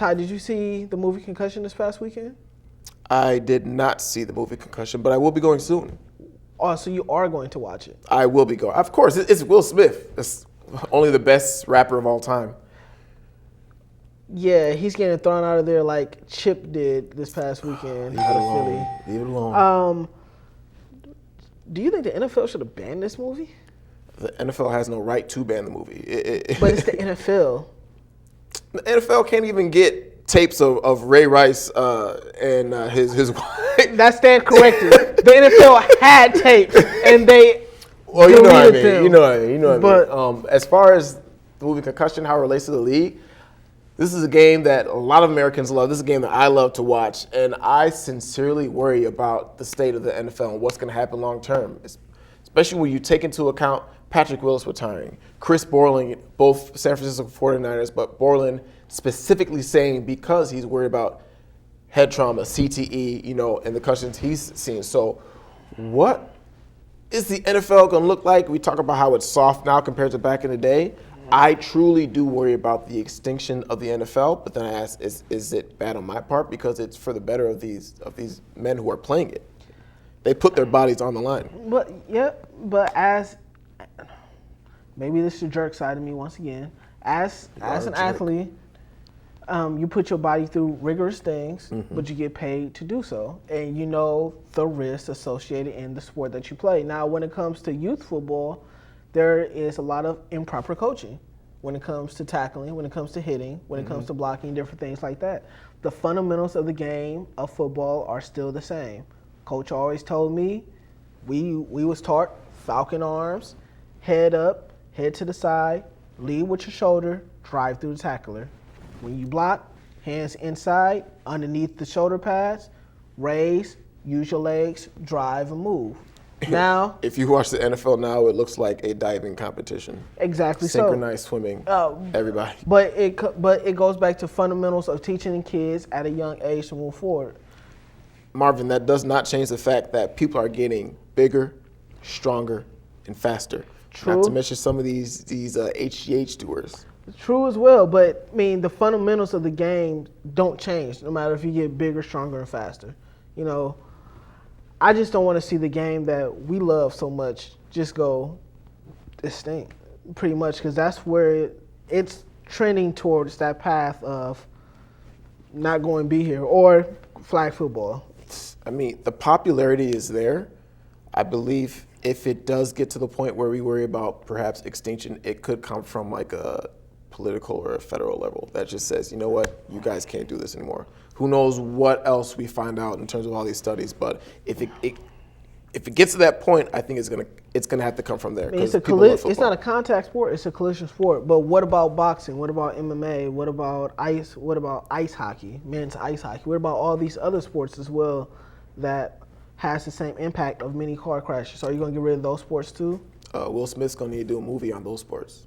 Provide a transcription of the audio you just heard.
Ty, did you see the movie Concussion this past weekend? I did not see the movie Concussion, but I will be going soon. Oh, so you are going to watch it? I will be going. Of course, it's Will Smith. It's only the best rapper of all time. Yeah, he's getting thrown out of there like Chip did this past weekend out of Philly. Leave it alone. Do you think the NFL should have banned this movie? The NFL has no right to ban the movie. But it's the NFL. The NFL can't even get tapes of Ray Rice and his wife. That stand corrected. The NFL had tapes, and they well, you know what I deleted mean. them. You know what I mean. You know what I But- mean. As far as the movie Concussion, how it relates to the league, this is a game that a lot of Americans love. This is a game that I love to watch, and I sincerely worry about the state of the NFL and what's going to happen long term, especially when you take into account Patrick Willis retiring, Chris Borland, both San Francisco 49ers, but Borland specifically saying because he's worried about head trauma, CTE, and the concussions he's seen. So what is the NFL going to look like? We talk about how it's soft now compared to back in the day. I truly do worry about the extinction of the NFL, but then I ask, is it bad on my part? Because it's for the better of these men who are playing it. They put their bodies on the line. But as maybe this is the jerk side of me once again. As an athlete, you put your body through rigorous things, but you get paid to do so, and you know the risks associated in the sport that you play. Now, when it comes to youth football, there is a lot of improper coaching when it comes to tackling, when it comes to hitting, when it comes to blocking, different things like that. The fundamentals of the game of football are still the same. Coach always told me we was taught falcon arms, head up, head to the side, lead with your shoulder, drive through the tackler. When you block, hands inside, underneath the shoulder pads, raise, use your legs, drive and move. Now, if you watch the NFL now, it looks like a diving competition. Exactly. Synchronized swimming. Everybody. But it goes back to fundamentals of teaching kids at a young age to move forward. Marvin, that does not change the fact that people are getting bigger, stronger, and faster. True. Not to mention some of these HGH doers. True as well, but I mean the fundamentals of the game don't change no matter if you get bigger, stronger, and faster. I just don't want to see the game that we love so much just go extinct, pretty much, because that's where it's trending towards that path of not going to be here, or flag football. I mean, the popularity is there. I believe if it does get to the point where we worry about perhaps extinction, it could come from like a political or a federal level that just says, you know what, you guys can't do this anymore. Who knows what else we find out in terms of all these studies, but if it gets to that point, I think it's gonna have to come from there. I mean, it's not a contact sport; it's a collision sport. But what about boxing? What about MMA? What about ice? What about ice hockey? Men's ice hockey? What about all these other sports as well that has the same impact of many car crashes? So are you gonna get rid of those sports too? Will Smith's gonna need to do a movie on those sports.